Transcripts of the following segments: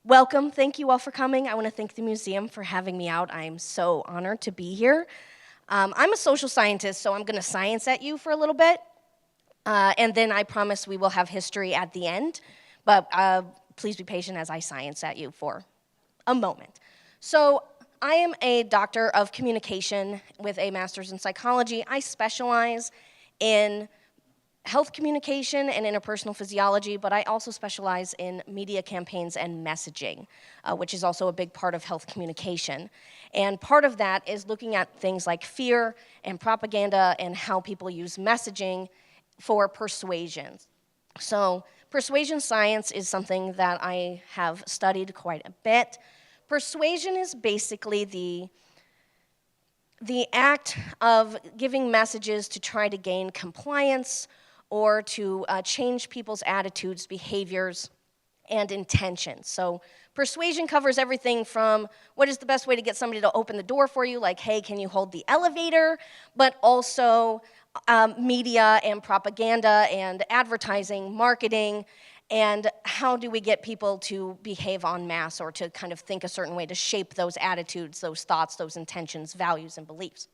Welcome, thank you all for coming. I want to thank the museum for having me out. I'm so honored to be here. I'm a social scientist, so I'm going to science at you for a little bit. And then I promise we will have history at the end. But please be patient as I science at you for a moment. So I am a doctor of communication with a master's in psychology. I specialize in health communication and interpersonal physiology, but I also specialize in media campaigns and messaging, which is also a big part of health communication. And part of that is looking at things like fear and propaganda and how people use messaging for persuasion. So persuasion science is something that I have studied quite a bit. Persuasion is basically the act of giving messages to try to gain compliance or to change people's attitudes, behaviors, and intentions. So persuasion covers everything from what is the best way to get somebody to open the door for you, like, hey, can you hold the elevator, but also media and propaganda and advertising, marketing, and how do we get people to behave en masse or to kind of think a certain way to shape those attitudes, those thoughts, those intentions, values, and beliefs.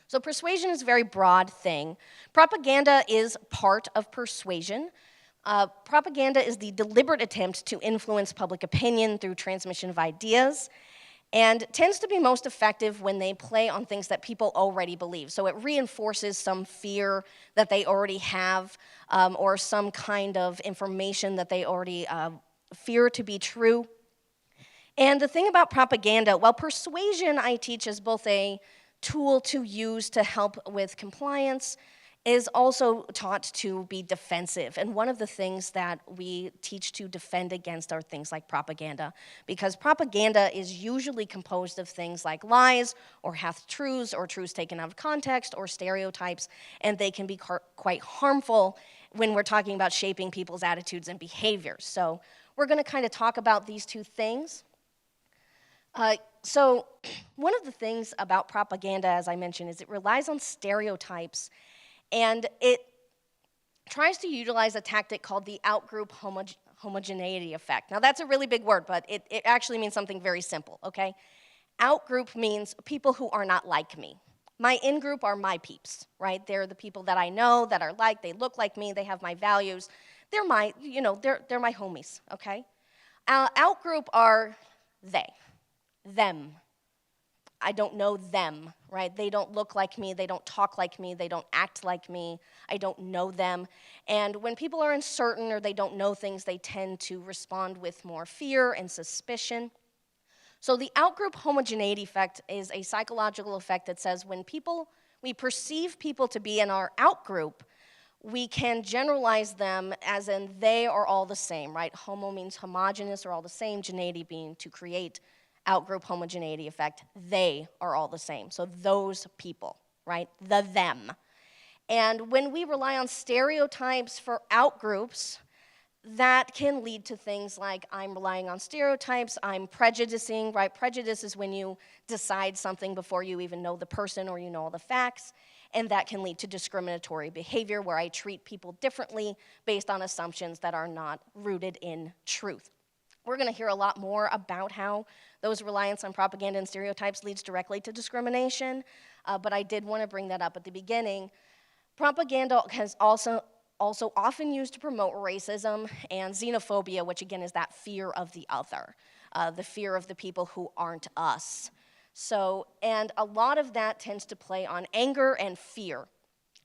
So persuasion is a very broad thing. Propaganda is part of persuasion. Propaganda is the deliberate attempt to influence public opinion through transmission of ideas, and tends to be most effective when they play on things that people already believe. So it reinforces some fear that they already have, or some kind of information that they already fear to be true. And the thing about propaganda, well, persuasion I teach as both a tool to use to help with compliance, is also taught to be defensive. And one of the things that we teach to defend against are things like propaganda, because propaganda is usually composed of things like lies or half-truths or truths taken out of context or stereotypes, and they can be quite harmful when we're talking about shaping people's attitudes and behaviors. So we're going to kind of talk about these two things. So one of the things about propaganda, as I mentioned, is it relies on stereotypes, and it tries to utilize a tactic called the outgroup homogeneity effect. Now, that's a really big word, but it actually means something very simple, okay? Outgroup means people who are not like me. My in-group are my peeps, right? They're the people that I know, that are like, they look like me, they have my values. They're my, they're my homies, okay? Outgroup are they. Them. I don't know them, right? They don't look like me, they don't talk like me, they don't act like me, I don't know them. And when people are uncertain or they don't know things, they tend to respond with more fear and suspicion. So the outgroup homogeneity effect is a psychological effect that says when we perceive people to be in our outgroup, we can generalize them as in they are all the same, right? Homo means homogeneous or all the same, geneity being to create outgroup homogeneity effect, they are all the same. So those people, right? The them. And when we rely on stereotypes for outgroups, that can lead to things like I'm relying on stereotypes, I'm prejudicing, right? Prejudice is when you decide something before you even know the person or you know all the facts, and that can lead to discriminatory behavior where I treat people differently based on assumptions that are not rooted in truth. We're going to hear a lot more about how those reliance on propaganda and stereotypes leads directly to discrimination, but I did want to bring that up at the beginning. Propaganda has also often used to promote racism and xenophobia, which again is that fear of the other, the fear of the people who aren't us. So, and a lot of that tends to play on anger and fear.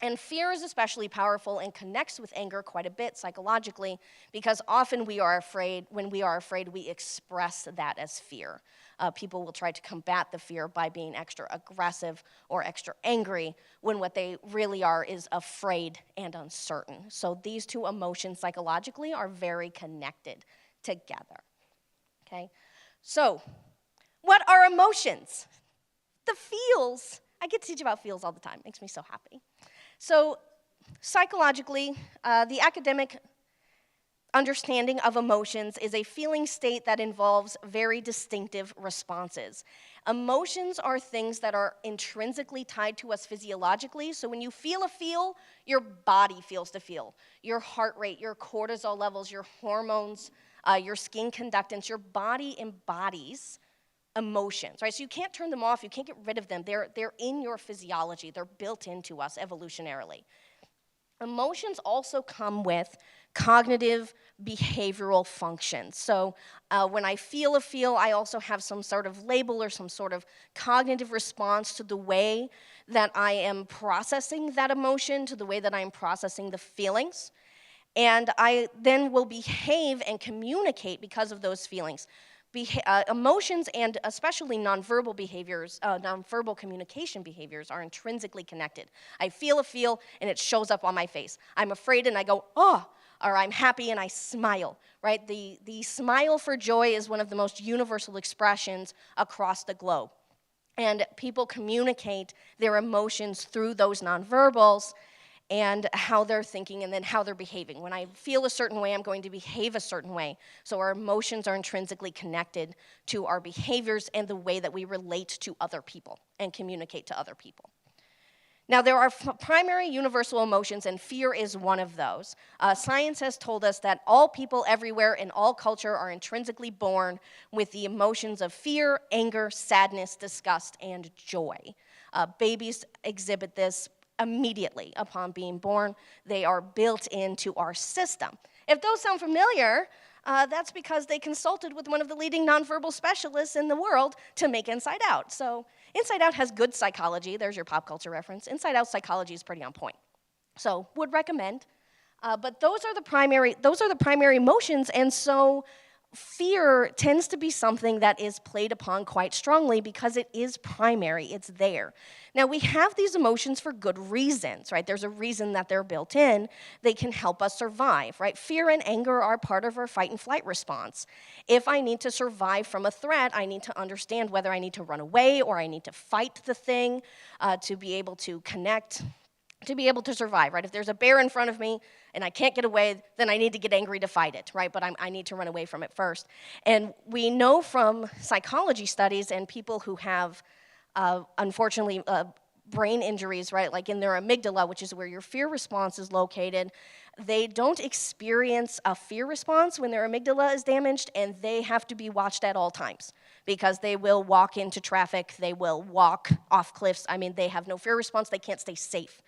And fear is especially powerful and connects with anger quite a bit psychologically, because often when we are afraid, we express that as fear. People will try to combat the fear by being extra aggressive or extra angry, when what they really are is afraid and uncertain. So these two emotions psychologically are very connected together. Okay? So, what are emotions? The feels. I get to teach about feels all the time. Makes me so happy. So psychologically, the academic understanding of emotions is a feeling state that involves very distinctive responses. Emotions are things that are intrinsically tied to us physiologically. So when you feel a feel, your body feels the feel. Your heart rate, your cortisol levels, your hormones, your skin conductance, your body embodies emotions, right? So you can't turn them off, you can't get rid of them. They're in your physiology, they're built into us evolutionarily. Emotions also come with cognitive behavioral functions. So when I feel a feel, I also have some sort of label or some sort of cognitive response to the way that I am processing that emotion, to the way that I'm processing the feelings. And I then will behave and communicate because of those feelings. Emotions and especially nonverbal behaviors, nonverbal communication behaviors are intrinsically connected. I feel a feel and it shows up on my face. I'm afraid and I go, oh, or I'm happy and I smile, right? The smile for joy is one of the most universal expressions across the globe. And people communicate their emotions through those nonverbals and how they're thinking and then how they're behaving. When I feel a certain way, I'm going to behave a certain way. So our emotions are intrinsically connected to our behaviors and the way that we relate to other people and communicate to other people. Now, there are primary universal emotions, and fear is one of those. Science has told us that all people everywhere in all culture are intrinsically born with the emotions of fear, anger, sadness, disgust, and joy. Babies exhibit this immediately upon being born. They are built into our system. If those sound familiar, that's because they consulted with one of the leading nonverbal specialists in the world to make Inside Out. So Inside Out has good psychology. There's your pop culture reference. Inside Out psychology is pretty on point. So would recommend. But those are the primary emotions, and so fear tends to be something that is played upon quite strongly because it is primary, it's there. Now, we have these emotions for good reasons, right? There's a reason that they're built in. They can help us survive, right? Fear and anger are part of our fight and flight response. If I need to survive from a threat, I need to understand whether I need to run away or I need to fight the thing to be able to connect, to be able to survive, right? If there's a bear in front of me and I can't get away, then I need to get angry to fight it, right? But I need to run away from it first. And we know from psychology studies and people who have, unfortunately, brain injuries, right, like in their amygdala, which is where your fear response is located, they don't experience a fear response when their amygdala is damaged, and they have to be watched at all times because they will walk into traffic, they will walk off cliffs. I mean, they have no fear response, they can't stay safe.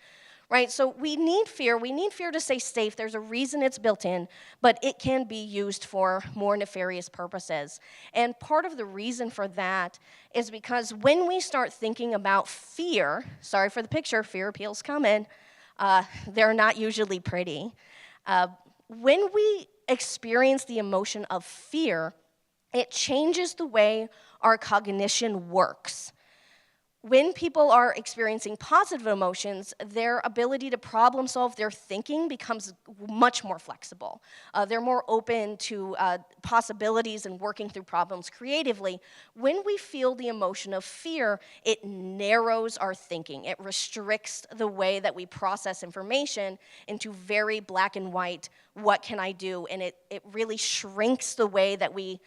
Right, so we need fear to stay safe. There's a reason it's built in, but it can be used for more nefarious purposes. And part of the reason for that is because when we start thinking about fear, sorry for the picture, fear appeals come in, they're not usually pretty. When we experience the emotion of fear, it changes the way our cognition works. When people are experiencing positive emotions, their ability to problem solve, their thinking becomes much more flexible. They're more open to possibilities and working through problems creatively. When we feel the emotion of fear, it narrows our thinking. It restricts the way that we process information into very black and white, what can I do? And it really shrinks the way that we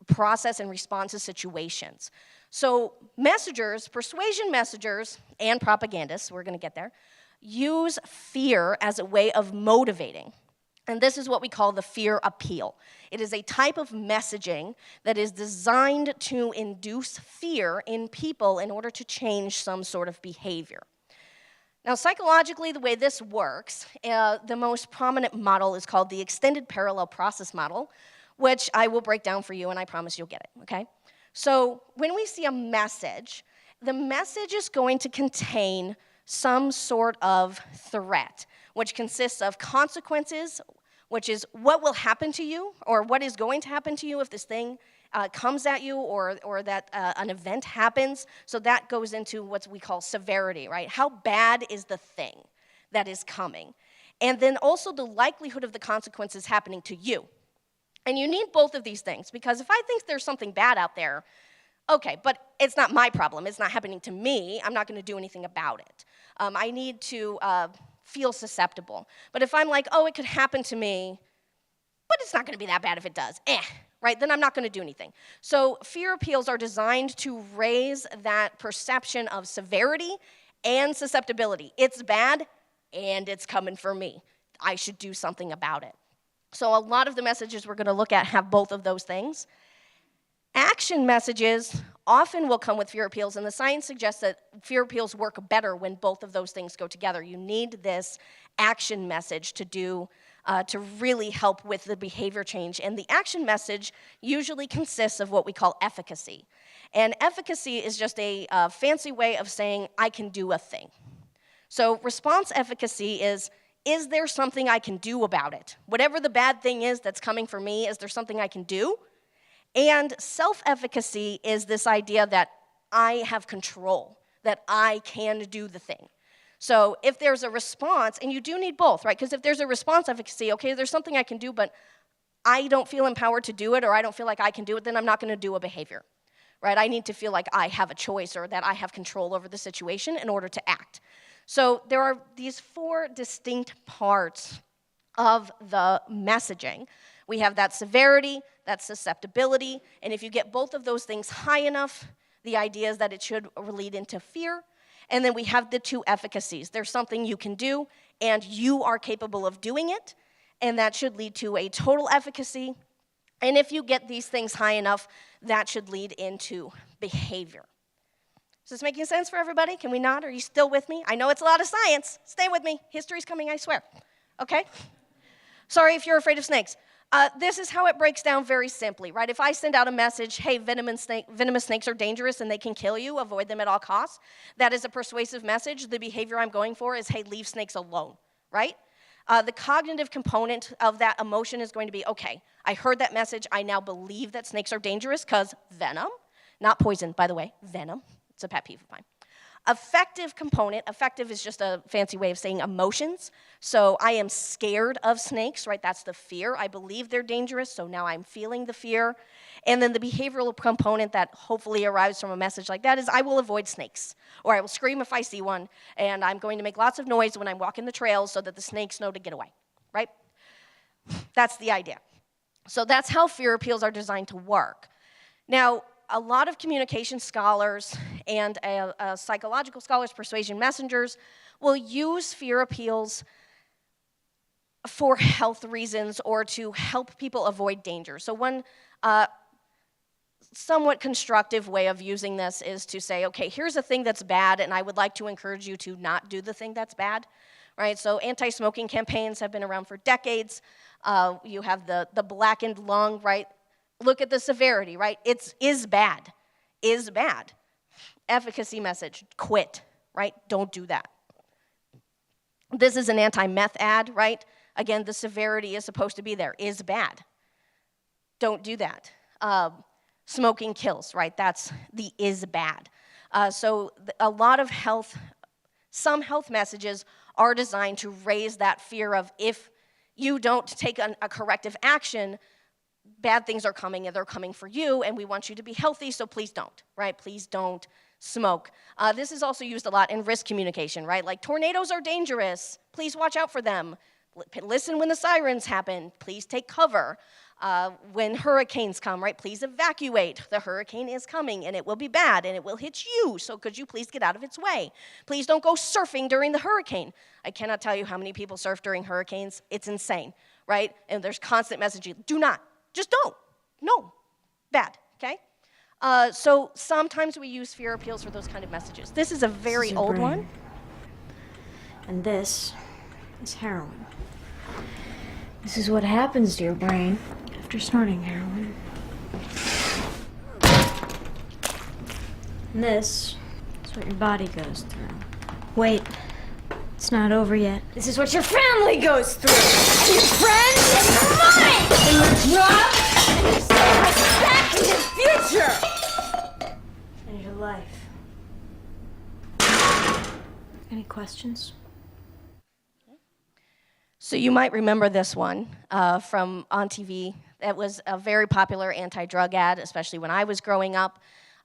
process and respond to situations. So messengers, persuasion messengers, and propagandists, we're going to get there, use fear as a way of motivating. And this is what we call the fear appeal. It is a type of messaging that is designed to induce fear in people in order to change some sort of behavior. Now, psychologically, the way this works, the most prominent model is called the extended parallel process model, which I will break down for you, and I promise you'll get it, okay? So when we see a message, the message is going to contain some sort of threat, which consists of consequences, which is what will happen to you, or what is going to happen to you if this thing comes at you, or that an event happens. So that goes into what we call severity, right? How bad is the thing that is coming? And then also the likelihood of the consequences happening to you. And you need both of these things, because if I think there's something bad out there, okay, but it's not my problem, it's not happening to me, I'm not going to do anything about it. I need to feel susceptible. But if I'm like, oh, it could happen to me, but it's not going to be that bad if it does. Right? Then I'm not going to do anything. So fear appeals are designed to raise that perception of severity and susceptibility. It's bad, and it's coming for me. I should do something about it. So a lot of the messages we're going to look at have both of those things. Action messages often will come with fear appeals, and the science suggests that fear appeals work better when both of those things go together. You need this action message to really help with the behavior change. And the action message usually consists of what we call efficacy. And efficacy is just a fancy way of saying, I can do a thing. So response efficacy is there something I can do about it? Whatever the bad thing is that's coming for me, is there something I can do? And self-efficacy is this idea that I have control, that I can do the thing. So if there's a response, and you do need both, right? Because if there's a response efficacy, okay, there's something I can do, but I don't feel empowered to do it, or I don't feel like I can do it, then I'm not going to do a behavior, right? I need to feel like I have a choice or that I have control over the situation in order to act. So there are these 4 distinct parts of the messaging. We have that severity, that susceptibility, and if you get both of those things high enough, the idea is that it should lead into fear. And then we have the 2 efficacies. There's something you can do, and you are capable of doing it, and that should lead to a total efficacy. And if you get these things high enough, that should lead into behavior. Is this making sense for everybody? Can we nod? Are you still with me? I know it's a lot of science. Stay with me. History's coming, I swear. Okay? Sorry if you're afraid of snakes. This is how it breaks down very simply, right? If I send out a message, hey, venomous snakes are dangerous and they can kill you, avoid them at all costs, that is a persuasive message. The behavior I'm going for is, hey, leave snakes alone, right? The cognitive component of that emotion is going to be, okay, I heard that message, I now believe that snakes are dangerous because venom, not poison, by the way, venom. It's a pet peeve of mine. Affective component, affective is just a fancy way of saying emotions. So I am scared of snakes, right? That's the fear. I believe they're dangerous, so now I'm feeling the fear. And then the behavioral component that hopefully arrives from a message like that is I will avoid snakes, or I will scream if I see one, and I'm going to make lots of noise when I'm walking the trails so that the snakes know to get away, right? That's the idea. So that's how fear appeals are designed to work. Now, a lot of communication scholars and psychological scholars, persuasion messengers, will use fear appeals for health reasons or to help people avoid danger. So one somewhat constructive way of using this is to say, okay, here's a thing that's bad, and I would like to encourage you to not do the thing that's bad, right? So anti-smoking campaigns have been around for decades. You have the blackened lung, right? Look at the severity, right? Is bad. Efficacy message, quit, right? Don't do that. This is an anti-meth ad, right? Again, the severity is supposed to be there. Is bad. Don't do that. Smoking kills, right? That's the is bad. So a lot of some health messages are designed to raise that fear of if you don't take a corrective action, bad things are coming, and they're coming for you, and we want you to be healthy, so please don't, right? Please don't smoke. This is also used a lot in risk communication, right? Like, tornadoes are dangerous. Please watch out for them. Listen when the sirens happen. Please take cover. When hurricanes come, right? Please evacuate. The hurricane is coming, and it will be bad, and it will hit you, so could you please get out of its way? Please don't go surfing during the hurricane. I cannot tell you how many people surf during hurricanes. It's insane, right? And there's constant messaging. Do not. Just don't. No. Bad, okay? So sometimes we use fear appeals for those kind of messages. This is a very old one. And this is heroin. This is what happens to your brain after snorting heroin. And this is what your body goes through. Wait, it's not over yet. This is what your family goes through. And your friends and your money. And your job. And your self-respect and your future. And your life. Any questions? So you might remember this one from on TV. It was a very popular anti-drug ad, especially when I was growing up.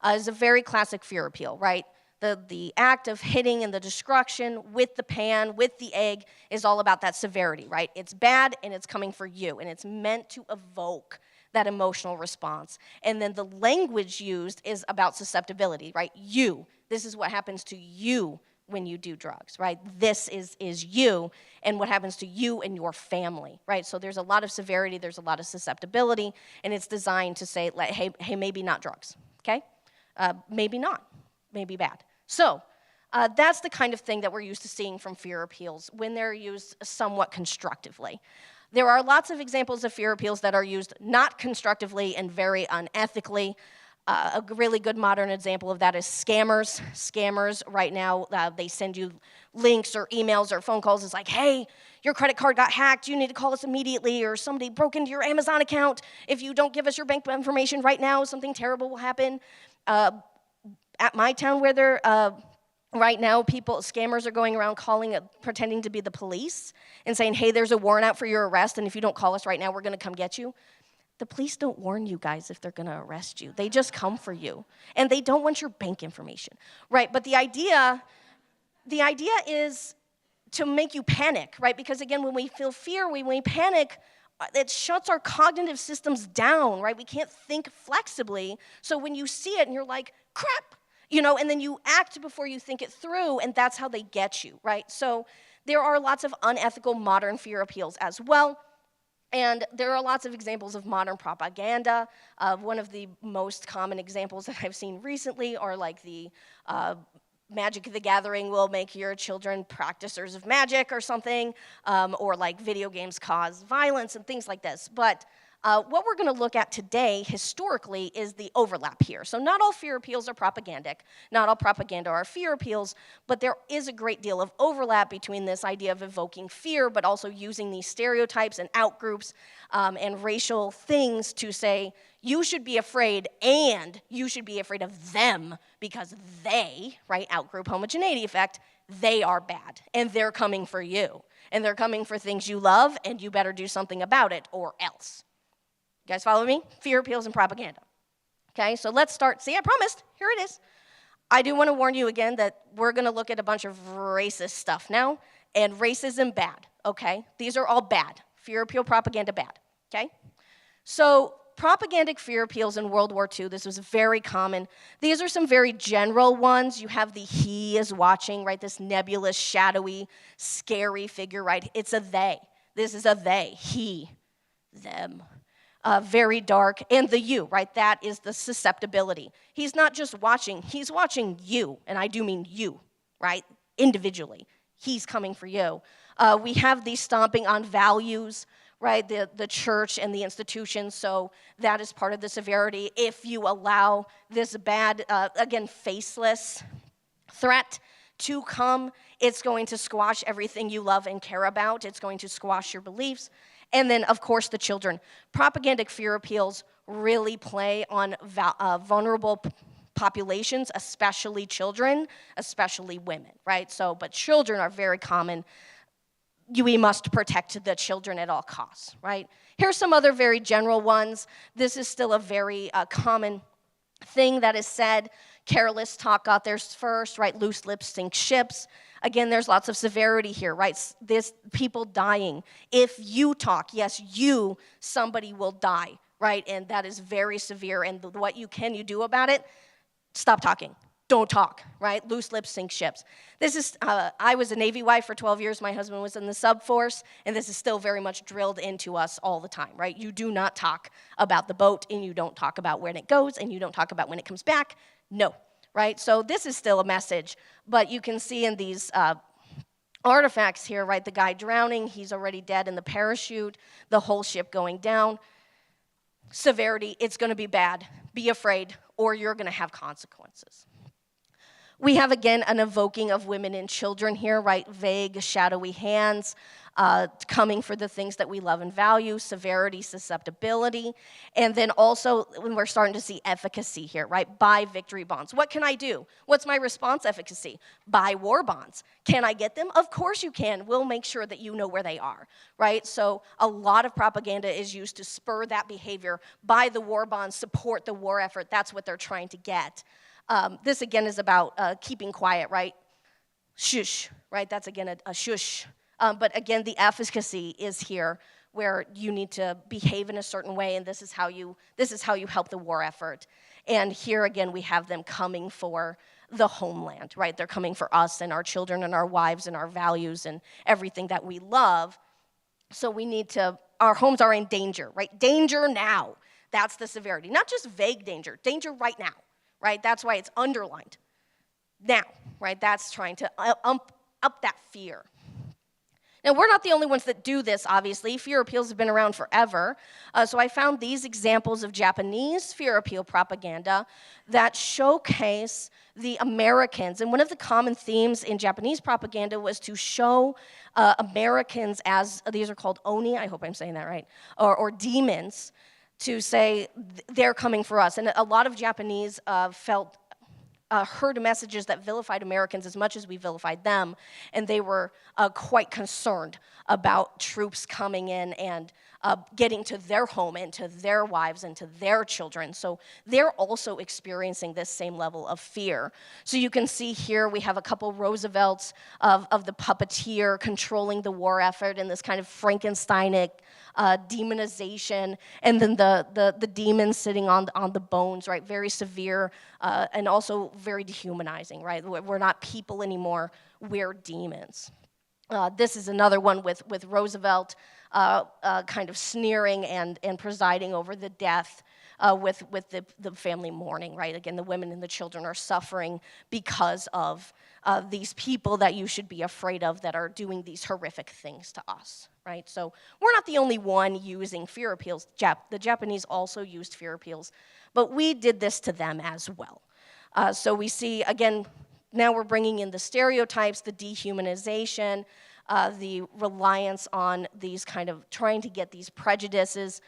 It's a very classic fear appeal, right? The act of hitting and the destruction with the pan, with the egg, is all about that severity, right? It's bad and it's coming for you, and it's meant to evoke that emotional response. And then the language used is about susceptibility, right? You, this is what happens to you when you do drugs, right? This is you and what happens to you and your family, right? So there's a lot of severity, there's a lot of susceptibility, and it's designed to say, like, hey, maybe not drugs, okay? Maybe not, maybe bad. So that's the kind of thing that we're used to seeing from fear appeals when they're used somewhat constructively. There are lots of examples of fear appeals that are used not constructively and very unethically. A really good modern example of that is scammers. Scammers right now, they send you links or emails or phone calls. It's like, hey, your credit card got hacked. You need to call us immediately, or somebody broke into your Amazon account. If you don't give us your bank information right now, something terrible will happen. At my town where they're right now, scammers are going around pretending to be the police and saying, hey, there's a warrant out for your arrest, and if you don't call us right now, we're going to come get you. The police don't warn you guys if they're going to arrest you. They just come for you, and they don't want your bank information, right? But the idea is to make you panic, right? Because again, when we feel fear, when we panic, it shuts our cognitive systems down, right? We can't think flexibly. So when you see it and you're like, crap, and then you act before you think it through, and that's how they get you, right? So there are lots of unethical modern fear appeals as well. And there are lots of examples of modern propaganda. One of the most common examples that I've seen recently are like the Magic the Gathering will make your children practicers of magic or something, or like video games cause violence and things like this. But what we're going to look at today, historically, is the overlap here. So not all fear appeals are propagandic. Not all propaganda are fear appeals, but there is a great deal of overlap between this idea of evoking fear, but also using these stereotypes and outgroups and racial things to say, you should be afraid, and you should be afraid of them because they, right, outgroup homogeneity effect, they are bad, and they're coming for you. And they're coming for things you love, and you better do something about it or else. You guys follow me? Fear appeals and propaganda. Okay, so let's start. See, I promised. Here it is. I do want to warn you again that we're going to look at a bunch of racist stuff now, and racism bad, okay? These are all bad. Fear appeal, propaganda bad, okay? So propagandic fear appeals in World War II, this was very common. These are some very general ones. You have the he is watching, right? This nebulous, shadowy, scary figure, right? It's a they. This is a they, he, them. Very dark, and the you, right? That is the susceptibility. He's not just watching, he's watching you, and I do mean you, right? Individually. He's coming for you. We have the stomping on values, right? The church and the institution, so that is part of the severity. If you allow this bad, again, faceless threat to come, it's going to squash everything you love and care about. It's going to squash your beliefs. And then, of course, the children. Propagandic fear appeals really play on vulnerable populations, especially children, especially women, right? So, but children are very common. We must protect the children at all costs, right? Here's some other very general ones. This is still a very common thing that is said. Careless talk got there first, right? Loose lips sink ships. Again, there's lots of severity here, right? This people dying. If you talk, yes, somebody will die, right? And that is very severe. And what can you do about it? Stop talking. Don't talk, right? Loose lips sink ships. This is, I was a Navy wife for 12 years. My husband was in the sub force, and this is still very much drilled into us all the time, right? You do not talk about the boat, and you don't talk about when it goes, and you don't talk about when it comes back. No, right? So this is still a message, but you can see in these artifacts here, right? The guy drowning, he's already dead in the parachute, the whole ship going down. Severity, it's going to be bad. Be afraid, or you're going to have consequences. We have, again, an evoking of women and children here, right? Vague, shadowy hands, coming for the things that we love and value, severity, susceptibility. And then also, when we're starting to see efficacy here, right? Buy victory bonds. What can I do? What's my response efficacy? Buy war bonds. Can I get them? Of course you can. We'll make sure that you know where they are, right? So a lot of propaganda is used to spur that behavior. Buy the war bonds, support the war effort. That's what they're trying to get. This again is about keeping quiet, right? Shush, right? That's again a shush. But again, the efficacy is here, where you need to behave in a certain way, and this is how you help the war effort. And here again, we have them coming for the homeland, right? They're coming for us and our children and our wives and our values and everything that we love. So we need to, our homes are in danger, right? Danger now. That's the severity. Not just vague danger, danger right now, right? That's why it's underlined. Now, right? That's trying to up that fear. Now, we're not the only ones that do this, obviously. Fear appeals have been around forever. So I found these examples of Japanese fear appeal propaganda that showcase the Americans. And one of the common themes in Japanese propaganda was to show Americans as, these are called oni, I hope I'm saying that right, or demons, to say they're coming for us. And a lot of Japanese heard messages that vilified Americans as much as we vilified them, and they were quite concerned about troops coming in and getting to their home and to their wives and to their children. So they're also experiencing this same level of fear. So you can see here we have a couple Roosevelts of the puppeteer controlling the war effort in this kind of Frankensteinic demonization, and then the demons sitting on the bones, right? Very severe and also very dehumanizing, right? We're not people anymore, we're demons. This is another one with Roosevelt kind of sneering and presiding over the death with the family mourning, right? Again, the women and the children are suffering because of these people that you should be afraid of that are doing these horrific things to us, right? So we're not the only one using fear appeals. The Japanese also used fear appeals, but we did this to them as well. So we see, again, now we're bringing in the stereotypes, the dehumanization, the reliance on these kind of trying to get these prejudices.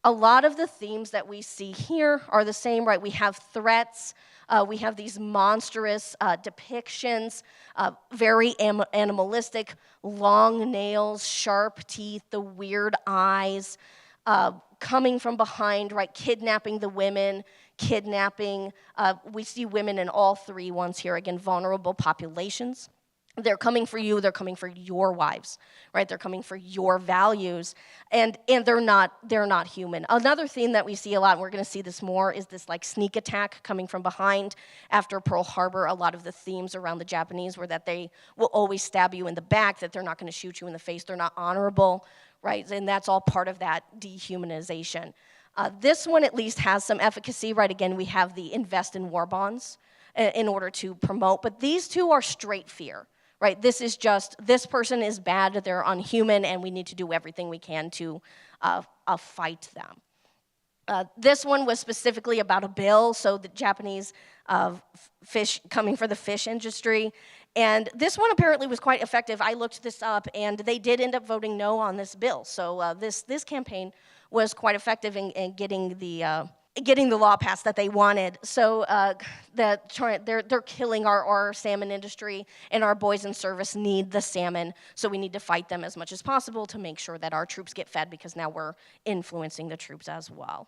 A lot of the themes that we see here are the same, right? We have threats, we have these monstrous depictions, very animalistic, long nails, sharp teeth, the weird eyes, coming from behind, right? Kidnapping the women, kidnapping. We see women in all three ones here, again, vulnerable populations. They're coming for you, they're coming for your wives, right? They're coming for your values, and they're not human. Another theme that we see a lot, and we're gonna see this more, is this like sneak attack coming from behind. After Pearl Harbor, a lot of the themes around the Japanese were that they will always stab you in the back, that they're not gonna shoot you in the face, they're not honorable, right? And that's all part of that dehumanization. This one at least has some efficacy, right? Again, we have the invest in war bonds in order to promote, but these two are straight fear. Right, this is just, this person is bad, they're unhuman, and we need to do everything we can to fight them. This one was specifically about a bill, so the Japanese fish coming for the fish industry. And this one apparently was quite effective. I looked this up, and they did end up voting no on this bill. So this campaign was quite effective in getting the law passed that they wanted. So they're killing our salmon industry, and our boys in service need the salmon, so we need to fight them as much as possible to make sure that our troops get fed, because now we're influencing the troops as well.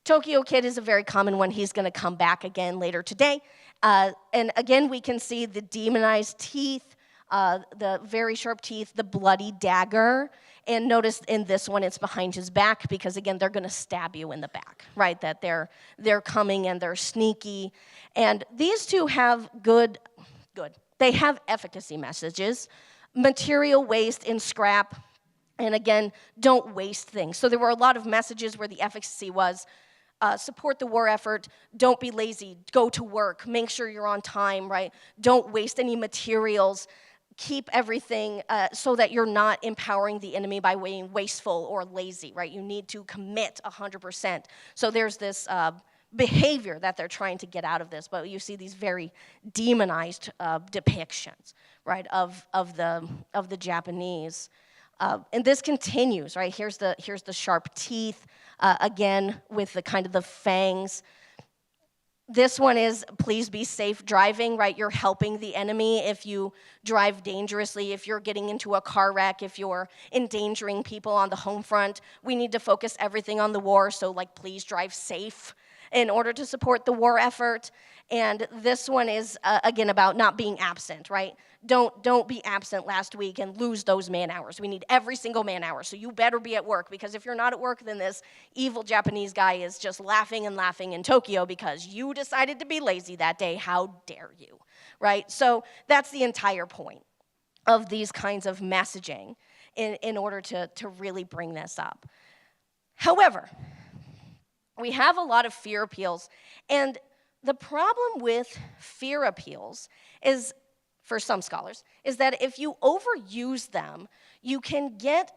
Tokyo Kid is a very common one. He's going to come back again later today. And again, we can see the demonized teeth, the very sharp teeth, the bloody dagger. And notice in this one, it's behind his back, because again, they're gonna stab you in the back, right? That they're coming and they're sneaky. And these two have they have efficacy messages, material waste and scrap. And again, don't waste things. So there were a lot of messages where the efficacy was, support the war effort, don't be lazy, go to work, make sure you're on time, right? Don't waste any materials. Keep everything so that you're not empowering the enemy by being wasteful or lazy, right? You need to commit 100%. So there's this behavior that they're trying to get out of this, but you see these very demonized depictions, right, of the Japanese. And this continues, right? Here's the sharp teeth, again, with the kind of the fangs. This one is, please be safe driving, right? You're helping the enemy if you drive dangerously, if you're getting into a car wreck, if you're endangering people on the home front. We need to focus everything on the war, so like, please drive safe. in order to support the war effort. And this one is, again, about not being absent, right? Don't be absent last week and lose those man hours. We need every single man hour, so you better be at work, because if you're not at work, then this evil Japanese guy is just laughing and laughing in Tokyo because you decided to be lazy that day. How dare you, right? So that's the entire point of these kinds of messaging in order to really bring this up. However, we have a lot of fear appeals, and the problem with fear appeals is, for some scholars, is that if you overuse them, you can get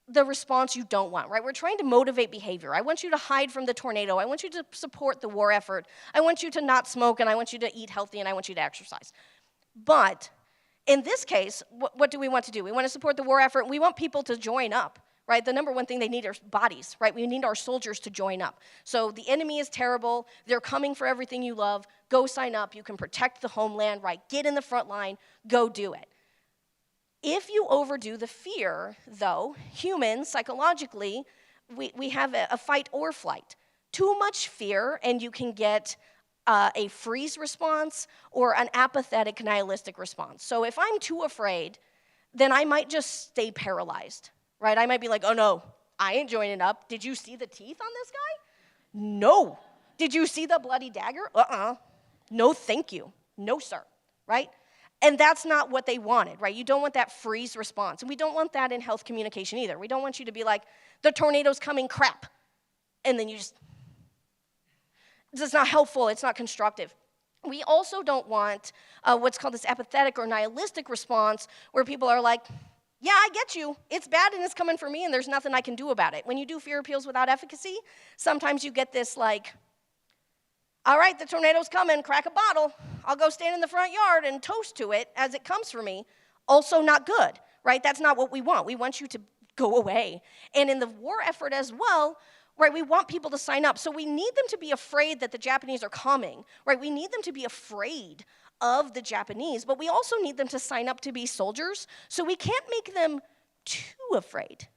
the response you don't want, right? We're trying to motivate behavior. I want you to hide from the tornado. I want you to support the war effort. I want you to not smoke, and I want you to eat healthy, and I want you to exercise. But in this case, what do we want to do? We want to support the war effort. We want people to join up, right? The number one thing they need are bodies, right? We need our soldiers to join up. So the enemy is terrible. They're coming for everything you love. Go sign up. You can protect the homeland, right? Get in the front line. Go do it. If you overdo the fear, though, humans, psychologically, we have a fight or flight. Too much fear, and you can get a freeze response or an apathetic, nihilistic response. So if I'm too afraid, then I might just stay paralyzed, right? I might be like, oh no, I ain't joining up. Did you see the teeth on this guy? No. Did you see the bloody dagger? No, thank you. No, sir, right? And that's not what they wanted, right? You don't want that freeze response. And we don't want that in health communication either. We don't want you to be like, the tornado's coming, crap. And then you just, it's not helpful, it's not constructive. We also don't want what's called this apathetic or nihilistic response, where people are like, yeah, I get you. It's bad and it's coming for me and there's nothing I can do about it. When you do fear appeals without efficacy, sometimes you get this like, all right, the tornado's coming, crack a bottle. I'll go stand in the front yard and toast to it as it comes for me. Also not good, right? That's not what we want. We want you to go away. And in the war effort as well, right, we want people to sign up. So we need them to be afraid that the Japanese are coming, right? We need them to be afraid of the Japanese, but we also need them to sign up to be soldiers. So we can't make them too afraid,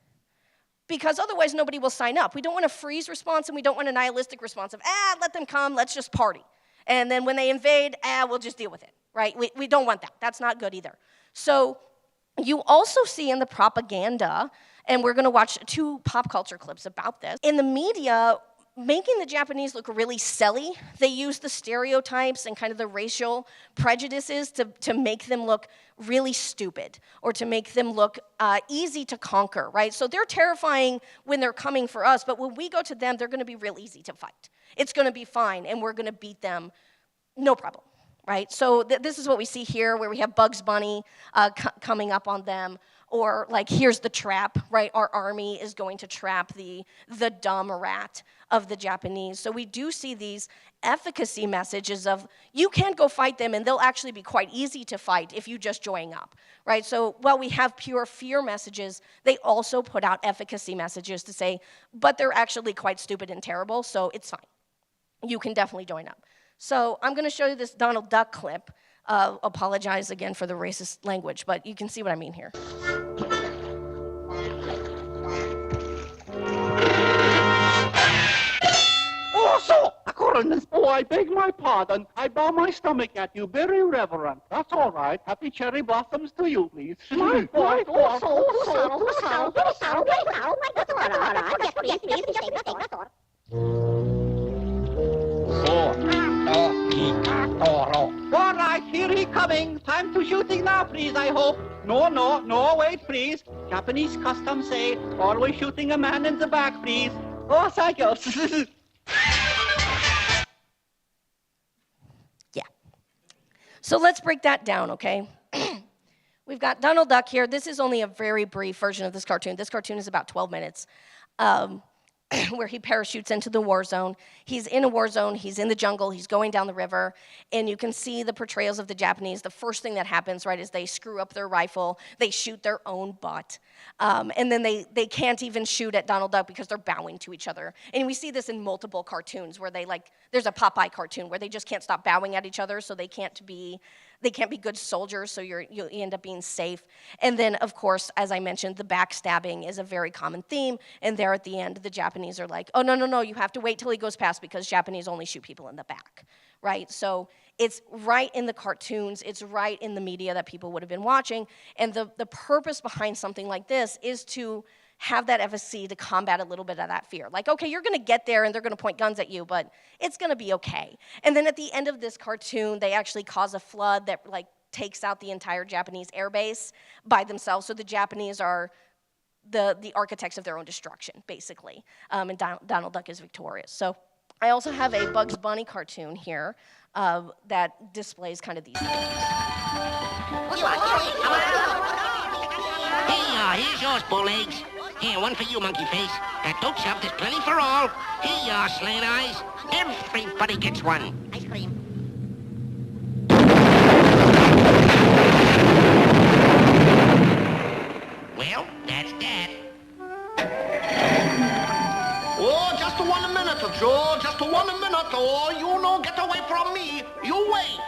because otherwise nobody will sign up. We don't want a freeze response, and we don't want a nihilistic response of, let them come, let's just party. And then when they invade, we'll just deal with it, right? We don't want that. That's not good either. So you also see in the propaganda, and we're going to watch 2 pop culture clips about this, in the media, making the Japanese look really silly. They use the stereotypes and kind of the racial prejudices to make them look really stupid, or to make them look easy to conquer, right? So they're terrifying when they're coming for us, but when we go to them, they're going to be real easy to fight. It's going to be fine, and we're going to beat them, no problem, right? So this is what we see here, where we have Bugs Bunny coming up on them. Or like, here's the trap, right? Our army is going to trap the dumb rat of the Japanese. So we do see these efficacy messages of, you can go fight them, and they'll actually be quite easy to fight if you just join up, right? So while we have pure fear messages, they also put out efficacy messages to say, but they're actually quite stupid and terrible, so it's fine. You can definitely join up. So I'm going to show you this Donald Duck clip. Apologize again for the racist language, but you can see what I mean here. Oh, so, accordance. Oh, I beg my pardon. I bow my stomach at you, very reverent. That's all right. Happy cherry blossoms to you, please. My boy, that's all right, here he coming. Time to shooting now, please, I hope. No, wait, please. Japanese customs say, always shooting a man in the back, please. Oh, thank you. Yeah. So let's break that down, okay? We've got Donald Duck here. This is only a very brief version of this cartoon. This cartoon is about 12 minutes. Where he parachutes into the war zone. He's in a war zone, he's in the jungle, he's going down the river, and you can see the portrayals of the Japanese. The first thing that happens, right, is they screw up their rifle, they shoot their own butt, and then they can't even shoot at Donald Duck because they're bowing to each other. And we see this in multiple cartoons where there's a Popeye cartoon where they just can't stop bowing at each other, so they can't be good soldiers, so you end up being safe. And then, of course, as I mentioned, the backstabbing is a very common theme, and there at the end, the Japanese are like, oh, no, no, no, you have to wait till he goes past because Japanese only shoot people in the back, right? So it's right in the cartoons, it's right in the media that people would have been watching, and the purpose behind something like this is to have that efficacy to combat a little bit of that fear. Like, okay, you're gonna get there and they're gonna point guns at you, but it's gonna be okay. And then at the end of this cartoon, they actually cause a flood that like takes out the entire Japanese air base by themselves. So the Japanese are the architects of their own destruction, basically. And Donald Duck is victorious. So I also have a Bugs Bunny cartoon here that displays kind of these things. Hey, here's yours, Bowlegs. Here, one for you, Monkey Face. Don't shove, there's plenty for all. Here you are, Slant Eyes. Everybody gets one. Ice cream. Well, that's that. Oh, just 1 minute, Joe. Just 1 minute. Oh, you no get away from me. You wait.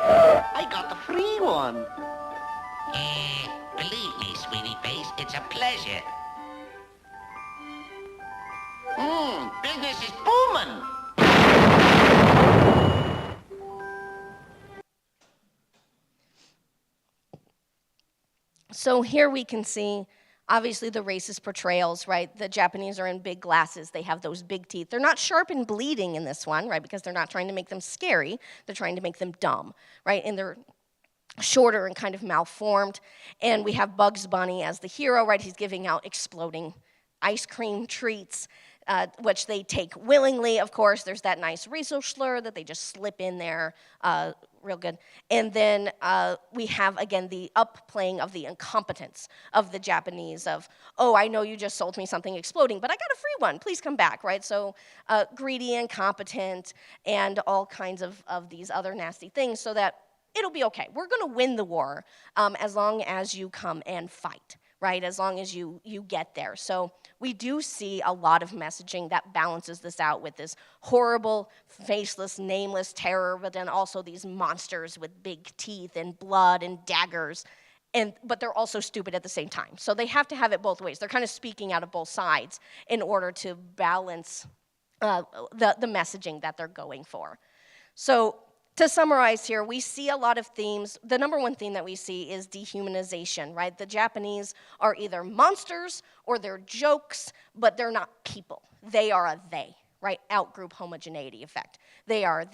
I got the free one. Believe me, sweetie face, it's a pleasure. Business is booming. So here we can see, obviously, the racist portrayals, right? The Japanese are in big glasses. They have those big teeth. They're not sharp and bleeding in this one, right? Because they're not trying to make them scary. They're trying to make them dumb, right? And they're shorter and kind of malformed. And we have Bugs Bunny as the hero, right? He's giving out exploding ice cream treats, which they take willingly, of course. There's that nice racial slur that they just slip in there real good. And then we have, again, the upplaying of the incompetence of the Japanese of, oh, I know you just sold me something exploding, but I got a free one. Please come back, right? So greedy, incompetent, and all kinds of these other nasty things so that it'll be okay. We're going to win the war as long as you come and fight, right? As long as you get there. So we do see a lot of messaging that balances this out with this horrible, faceless, nameless terror, but then also these monsters with big teeth and blood and daggers, but they're also stupid at the same time. So they have to have it both ways. They're kind of speaking out of both sides in order to balance the messaging that they're going for. So to summarize here, we see a lot of themes. The number one theme that we see is dehumanization, right? The Japanese are either monsters or they're jokes, but they're not people. They are a they, right? Outgroup homogeneity effect. They are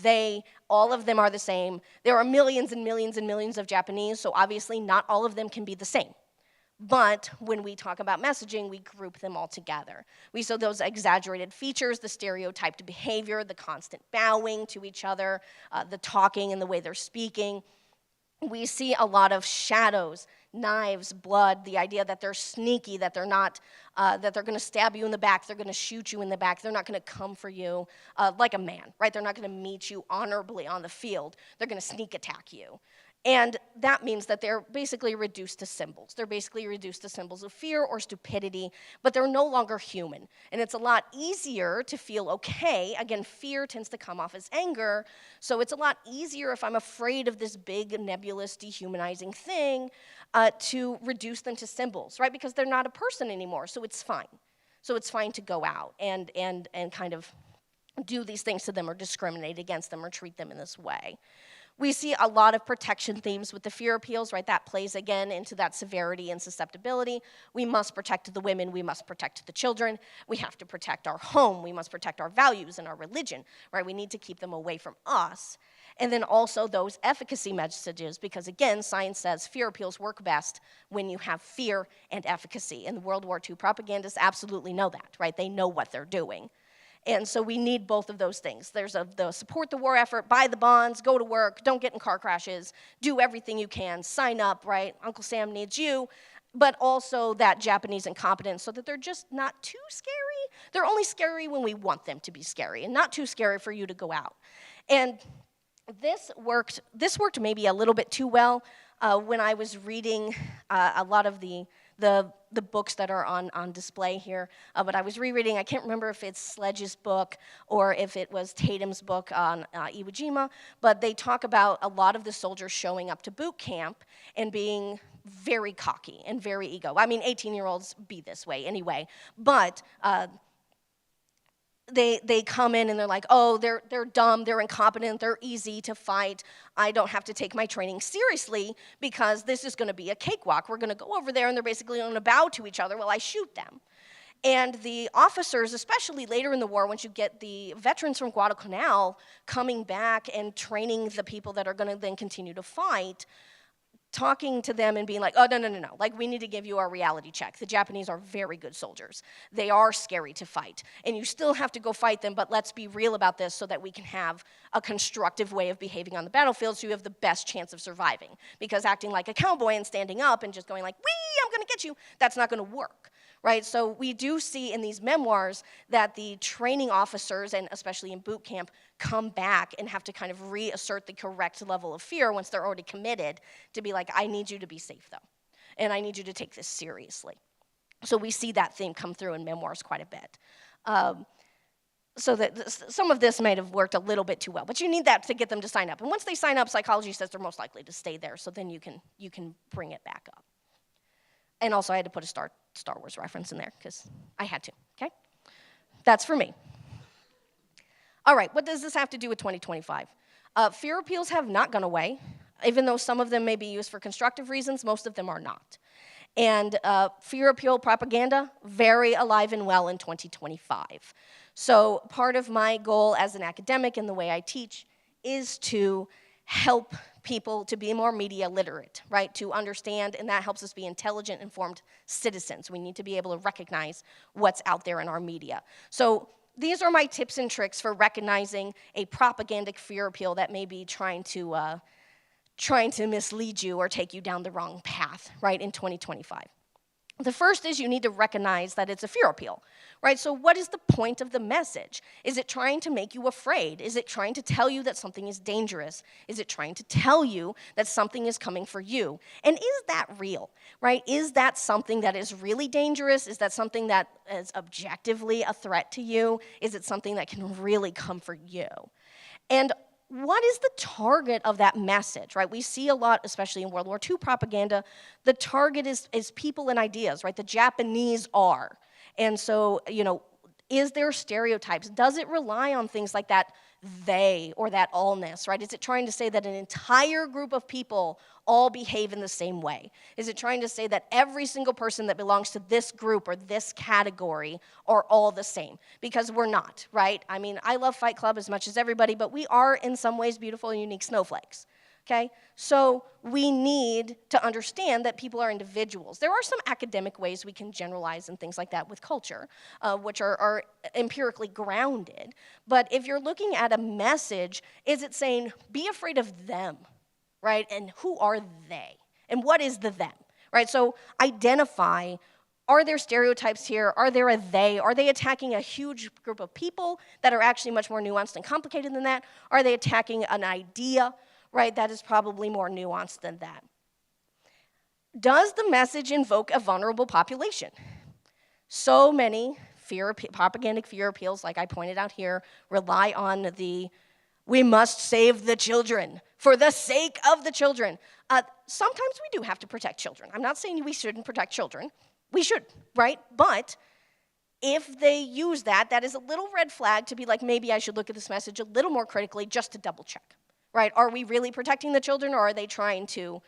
they, all of them are the same. There are millions and millions and millions of Japanese, so obviously not all of them can be the same. But when we talk about messaging, we group them all together. We saw those exaggerated features, the stereotyped behavior, the constant bowing to each other, the talking and the way they're speaking. We see a lot of shadows, knives, blood, the idea that they're sneaky, that they're not, that they're going to stab you in the back, they're going to shoot you in the back, they're not going to come for you like a man, right? They're not going to meet you honorably on the field. They're going to sneak attack you. And that means that they're basically reduced to symbols. They're basically reduced to symbols of fear or stupidity, but they're no longer human. And it's a lot easier to feel okay. Again, fear tends to come off as anger, so it's a lot easier if I'm afraid of this big, nebulous, dehumanizing thing to reduce them to symbols, right? Because they're not a person anymore, so it's fine. So it's fine to go out and kind of do these things to them or discriminate against them or treat them in this way. We see a lot of protection themes with the fear appeals, right? That plays again into that severity and susceptibility. We must protect the women. We must protect the children. We have to protect our home. We must protect our values and our religion, right? We need to keep them away from us. And then also those efficacy messages, because again, science says fear appeals work best when you have fear and efficacy. And the World War II propagandists absolutely know that, right? They know what they're doing. And so we need both of those things. There's the support the war effort, buy the bonds, go to work, don't get in car crashes, do everything you can, sign up, right? Uncle Sam needs you. But also that Japanese incompetence so that they're just not too scary. They're only scary when we want them to be scary and not too scary for you to go out. And this worked maybe a little bit too well when I was reading a lot of the books that are on display here, but I was rereading, I can't remember if it's Sledge's book or if it was Tatum's book on Iwo Jima, but they talk about a lot of the soldiers showing up to boot camp and being very cocky and very ego. I mean, 18-year-olds be this way anyway, but they come in and they're like, oh, they're dumb, they're incompetent, they're easy to fight. I don't have to take my training seriously because this is going to be a cakewalk. We're going to go over there and they're basically going to bow to each other while I shoot them. And the officers, especially later in the war, once you get the veterans from Guadalcanal coming back and training the people that are going to then continue to fight, talking to them and being like, oh, no. Like, we need to give you our reality check. The Japanese are very good soldiers. They are scary to fight. And you still have to go fight them, but let's be real about this so that we can have a constructive way of behaving on the battlefield so you have the best chance of surviving. Because acting like a cowboy and standing up and just going like, wee, I'm going to get you, that's not going to work. Right, so we do see in these memoirs that the training officers, and especially in boot camp, come back and have to kind of reassert the correct level of fear once they're already committed to be like, I need you to be safe though, and I need you to take this seriously. So we see that theme come through in memoirs quite a bit. So that some of this might have worked a little bit too well, but you need that to get them to sign up. And once they sign up, psychology says they're most likely to stay there, so then you can bring it back up. And also I had to put a Star Wars reference in there because I had to, okay? That's for me. All right, what does this have to do with 2025? Fear appeals have not gone away. Even though some of them may be used for constructive reasons, most of them are not. And fear appeal propaganda, very alive and well in 2025. So part of my goal as an academic and the way I teach is to help people to be more media literate, right? To understand, and that helps us be intelligent, informed citizens. We need to be able to recognize what's out there in our media. So these are my tips and tricks for recognizing a propagandic fear appeal that may be trying to mislead you or take you down the wrong path, right, in 2025. The first is you need to recognize that it's a fear appeal, right? So what is the point of the message? Is it trying to make you afraid? Is it trying to tell you that something is dangerous? Is it trying to tell you that something is coming for you? And is that real, right? Is that something that is really dangerous? Is that something that is objectively a threat to you? Is it something that can really come for you? And what is the target of that message, right? We see a lot, especially in World War II propaganda, the target is people and ideas, right? The Japanese are. And so, is there stereotypes? Does it rely on things like that they or that allness, right? Is it trying to say that an entire group of people all behave in the same way? Is it trying to say that every single person that belongs to this group or this category are all the same? Because we're not, right? I mean, I love Fight Club as much as everybody, but we are in some ways beautiful and unique snowflakes, okay? So we need to understand that people are individuals. There are some academic ways we can generalize and things like that with culture, which are empirically grounded. But if you're looking at a message, is it saying, be afraid of them, right? And who are they? And what is the them, right? So identify, are there stereotypes here? Are there a they? Are they attacking a huge group of people that are actually much more nuanced and complicated than that? Are they attacking an idea? Right, that is probably more nuanced than that. Does the message invoke a vulnerable population? So many propagandic fear appeals, like I pointed out here, rely on we must save the children for the sake of the children. Sometimes we do have to protect children. I'm not saying we shouldn't protect children. We should, right? But if they use that, that is a little red flag to be like, maybe I should look at this message a little more critically just to double check. Right? Are we really protecting the children, or are they trying to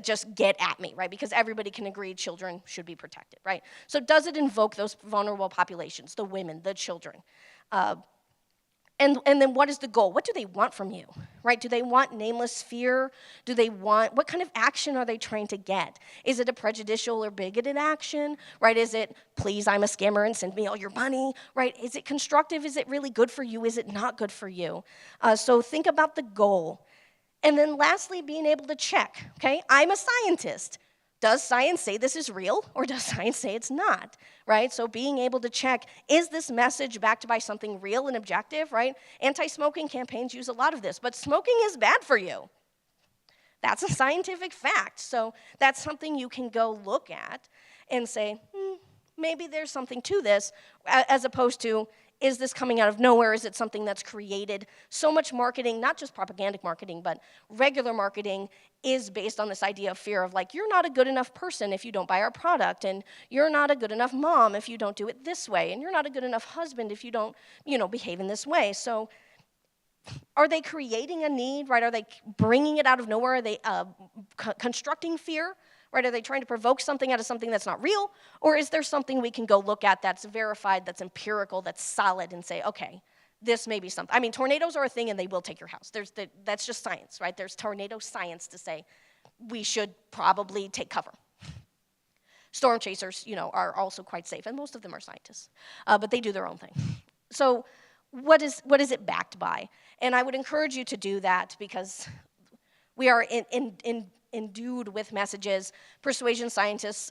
just get at me, right? Because everybody can agree children should be protected, right? So does it invoke those vulnerable populations, the women, the children? And then what is the goal? What do they want from you, right? Do they want nameless fear? What kind of action are they trying to get? Is it a prejudicial or bigoted action, right? Is it, please, I'm a scammer and send me all your money, right? Is it constructive? Is it really good for you? Is it not good for you? So think about the goal. And then lastly, being able to check, okay? I'm a scientist. Does science say this is real, or does science say it's not, right? So being able to check, is this message backed by something real and objective, right? Anti-smoking campaigns use a lot of this, but smoking is bad for you. That's a scientific fact. So that's something you can go look at and say, maybe there's something to this, as opposed to, is this coming out of nowhere? Is it something that's created? So much marketing, not just propagandic marketing, but regular marketing is based on this idea of fear of like, you're not a good enough person if you don't buy our product, and you're not a good enough mom if you don't do it this way, and you're not a good enough husband if you don't, behave in this way. So are they creating a need, right? Are they bringing it out of nowhere? Are they constructing fear? Right? Are they trying to provoke something out of something that's not real? Or is there something we can go look at that's verified, that's empirical, that's solid, and say, okay, this may be something. I mean, tornadoes are a thing and they will take your house. That's just science, right? There's tornado science to say we should probably take cover. Storm chasers, are also quite safe, and most of them are scientists, but they do their own thing. So what is it backed by? And I would encourage you to do that because we are endued with messages. Persuasion scientists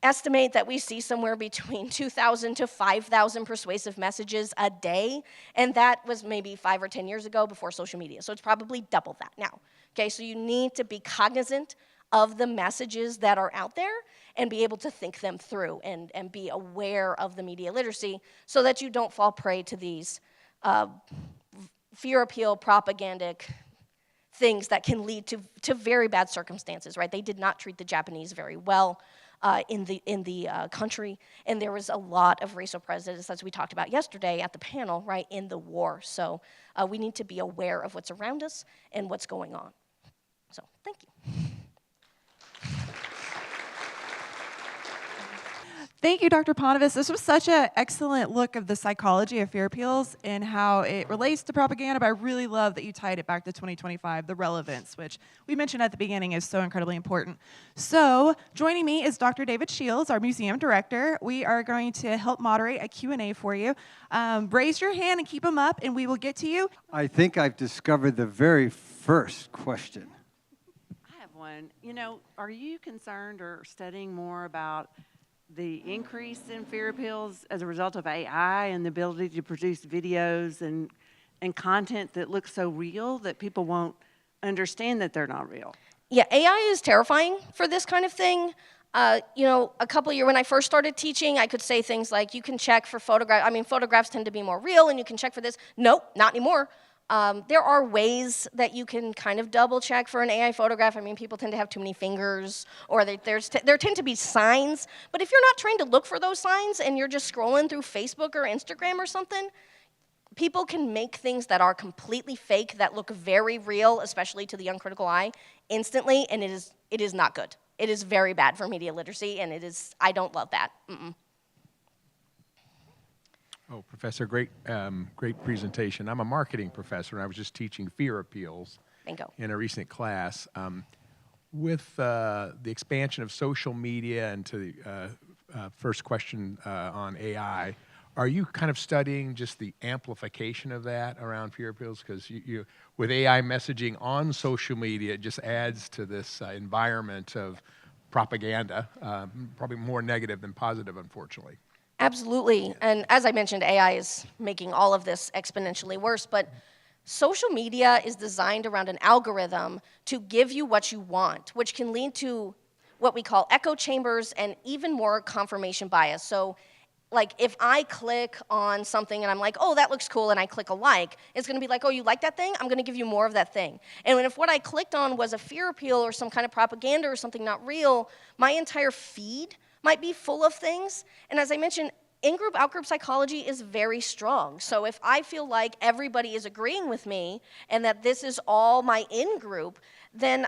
estimate that we see somewhere between 2,000 to 5,000 persuasive messages a day, and that was maybe 5 or 10 years ago before social media, so it's probably double that now. Okay, so you need to be cognizant of the messages that are out there and be able to think them through and be aware of the media literacy so that you don't fall prey to these fear appeal, propagandic things that can lead to very bad circumstances, right? They did not treat the Japanese very well in the country, and there was a lot of racial prejudice, as we talked about yesterday at the panel, right, in the war. So we need to be aware of what's around us and what's going on. So thank you. Thank you, Dr. Ponivas. This was such an excellent look of the psychology of fear appeals and how it relates to propaganda, but I really love that you tied it back to 2025, the relevance, which we mentioned at the beginning is so incredibly important. So joining me is Dr. David Shields, our museum director. We are going to help moderate a Q&A for you. Raise your hand and keep them up, and we will get to you. I think I've discovered the very first question. I have one. Are you concerned or studying more about the increase in fear appeals as a result of AI and the ability to produce videos and content that looks so real that people won't understand that they're not real? Yeah, AI is terrifying for this kind of thing. A couple of years when I first started teaching, I could say things like, you can check for photographs. I mean, photographs tend to be more real, and you can check for this. Nope, not anymore. There are ways that you can kind of double check for an AI photograph. I mean, people tend to have too many fingers, or there tend to be signs. But if you're not trained to look for those signs and you're just scrolling through Facebook or Instagram or something, people can make things that are completely fake that look very real, especially to the uncritical eye, instantly, and it is not good. It is very bad for media literacy, and I don't love that. Oh, Professor, great presentation. I'm a marketing professor, and I was just teaching fear appeals Bingo. In a recent class. With the expansion of social media and to the first question on AI, are you kind of studying just the amplification of that around fear appeals? Because you with AI messaging on social media, it just adds to this environment of propaganda, probably more negative than positive, unfortunately. Absolutely, and as I mentioned, AI is making all of this exponentially worse, but social media is designed around an algorithm to give you what you want, which can lead to what we call echo chambers and even more confirmation bias. So, like, if I click on something and I'm like, oh, that looks cool, and I click a like, it's gonna be like, oh, you like that thing? I'm gonna give you more of that thing. And if what I clicked on was a fear appeal or some kind of propaganda or something not real, my entire feed might be full of things. And as I mentioned, in-group, out-group psychology is very strong. So if I feel like everybody is agreeing with me and that this is all my in-group, then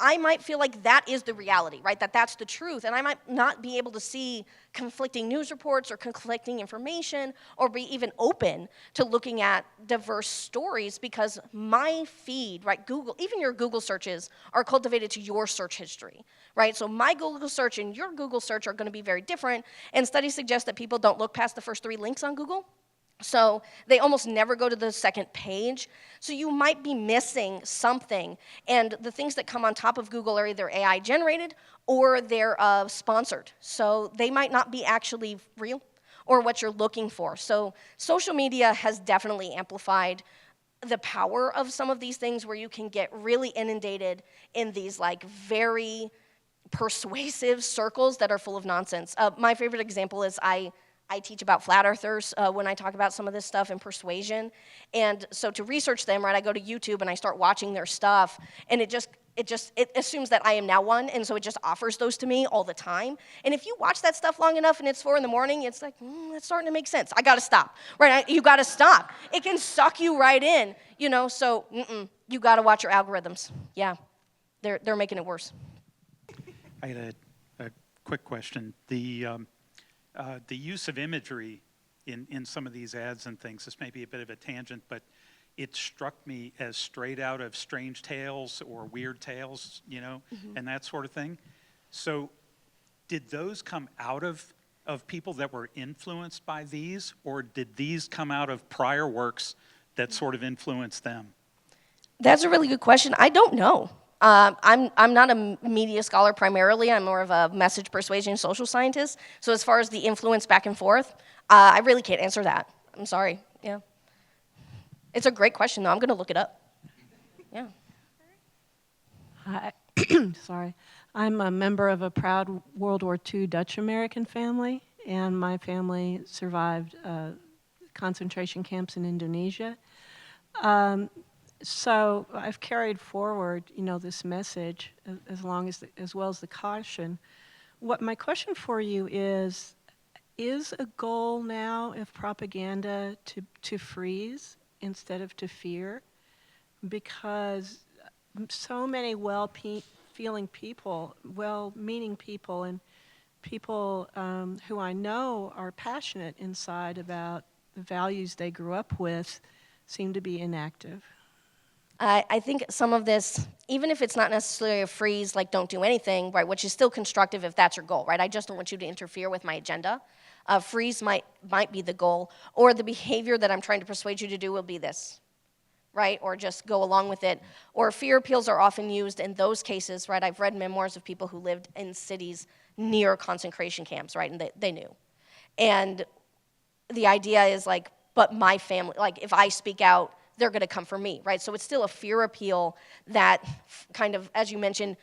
I might feel like that is the reality, right? That's the truth. And I might not be able to see conflicting news reports or conflicting information or be even open to looking at diverse stories because my feed, right, Google, even your Google searches are cultivated to your search history, right? So my Google search and your Google search are going to be very different. And studies suggest that people don't look past the first 3 links on Google. So they almost never go to the second page. So you might be missing something. And the things that come on top of Google are either AI generated or they're sponsored. So they might not be actually real or what you're looking for. So social media has definitely amplified the power of some of these things where you can get really inundated in these like very persuasive circles that are full of nonsense. My favorite example is I I teach about flat earthers when I talk about some of this stuff and persuasion. And so to research them, right, I go to YouTube and I start watching their stuff, and it assumes that I am now one, and so it just offers those to me all the time. And if you watch that stuff long enough and it's 4 a.m, it's like, it's starting to make sense. I gotta stop, right? You gotta stop. It can suck you right in, so you gotta watch your algorithms. Yeah, they're making it worse. I had a quick question. The use of imagery in some of these ads and things, this may be a bit of a tangent, but it struck me as straight out of Strange Tales or Weird Tales, and that sort of thing. So did those come out of people that were influenced by these, or did these come out of prior works that sort of influenced them? That's a really good question. I don't know. I'm not a media scholar primarily. I'm more of a message persuasion social scientist. So as far as the influence back and forth, I really can't answer that. I'm sorry. Yeah. It's a great question, though. I'm going to look it up. Yeah. Hi. Sorry. I'm a member of a proud World War II Dutch-American family, and my family survived concentration camps in Indonesia. So I've carried forward, this message as well as the caution. What my question for you is a goal now of propaganda to freeze instead of to fear? Because so many well-feeling people, well-meaning people, and people who I know are passionate inside about the values they grew up with seem to be inactive. I think some of this, even if it's not necessarily a freeze, like don't do anything, right, which is still constructive if that's your goal, right? I just don't want you to interfere with my agenda. Freeze might be the goal, or the behavior that I'm trying to persuade you to do will be this, right? Or just go along with it. Or fear appeals are often used in those cases, right? I've read memoirs of people who lived in cities near concentration camps, right? And they knew. And the idea is like, but my family, like if I speak out, they're going to come for me, right? So it's still a fear appeal that kind of, as you mentioned,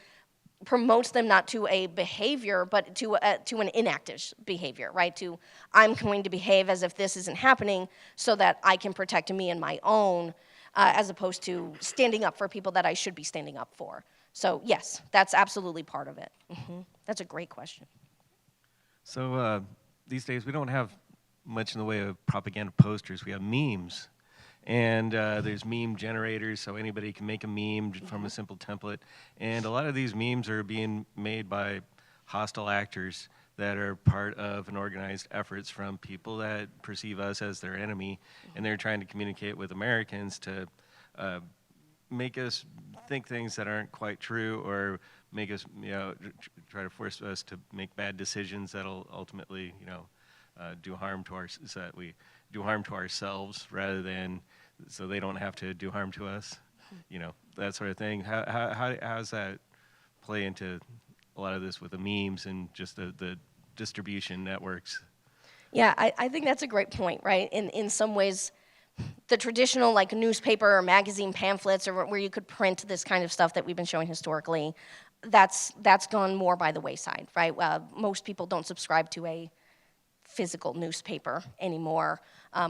promotes them not to a behavior, but to an inactive behavior, right? To, I'm going to behave as if this isn't happening so that I can protect me and my own, as opposed to standing up for people that I should be standing up for. So yes, that's absolutely part of it. Mm-hmm. That's a great question. So these days we don't have much in the way of propaganda posters. We have memes. And there's meme generators, so anybody can make a meme from a simple template. And a lot of these memes are being made by hostile actors that are part of an organized efforts from people that perceive us as their enemy. And they're trying to communicate with Americans to make us think things that aren't quite true, or make us, try to force us to make bad decisions that'll ultimately, do harm to so that we do harm to ourselves rather than so they don't have to do harm to us, that sort of thing. How does that play into a lot of this with the memes and just the distribution networks? Yeah, I think that's a great point, right? In some ways, the traditional like newspaper or magazine pamphlets, or where you could print this kind of stuff that we've been showing historically, that's gone more by the wayside, right? Most people don't subscribe to a physical newspaper anymore,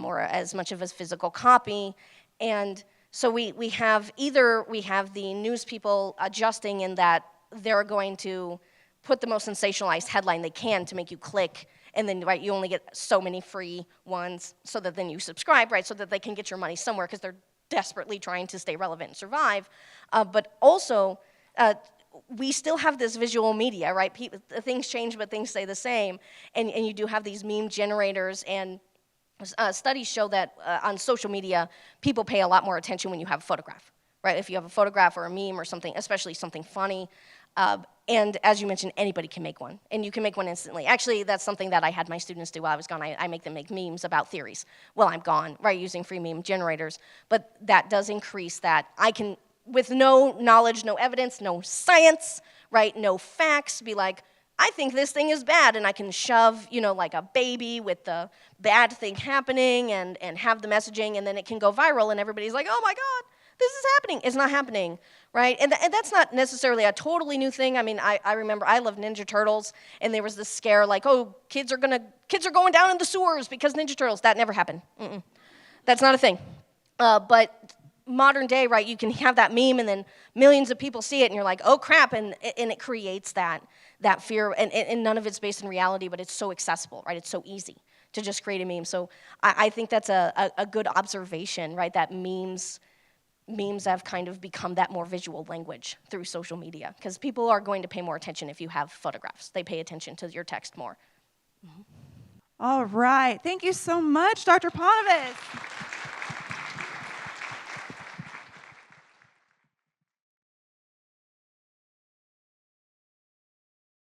or as much of a physical copy. And so we have the news people adjusting in that they're going to put the most sensationalized headline they can to make you click, and then, right, you only get so many free ones so that then you subscribe, right, so that they can get your money somewhere because they're desperately trying to stay relevant and survive. But also, we still have this visual media, right? Things change, but things stay the same. And you do have these meme generators, and studies show that on social media, people pay a lot more attention when you have a photograph, right? If you have a photograph or a meme or something, especially something funny. And as you mentioned, anybody can make one, and you can make one instantly. Actually, that's something that I had my students do while I was gone. I make them make memes about theories while I'm gone, right, using free meme generators. But that does increase that. I can, with no knowledge, no evidence, no science, right, no facts, be like, I think this thing is bad, and I can shove, like a baby with the bad thing happening and have the messaging, and then it can go viral, and everybody's like, oh my God, this is happening. It's not happening, right? And that's not necessarily a totally new thing. I mean, I remember I loved Ninja Turtles, and there was this scare like, oh, kids are going down in the sewers because Ninja Turtles. That never happened. That's not a thing. But modern day, right, you can have that meme and then millions of people see it and you're like, oh crap, and it creates that fear, and none of it's based in reality, but it's so accessible, right? It's so easy to just create a meme. So I think that's a good observation, right, that memes have kind of become that more visual language through social media, because people are going to pay more attention if you have photographs. They pay attention to your text more. All right. Thank you so much, Dr. Ponivas.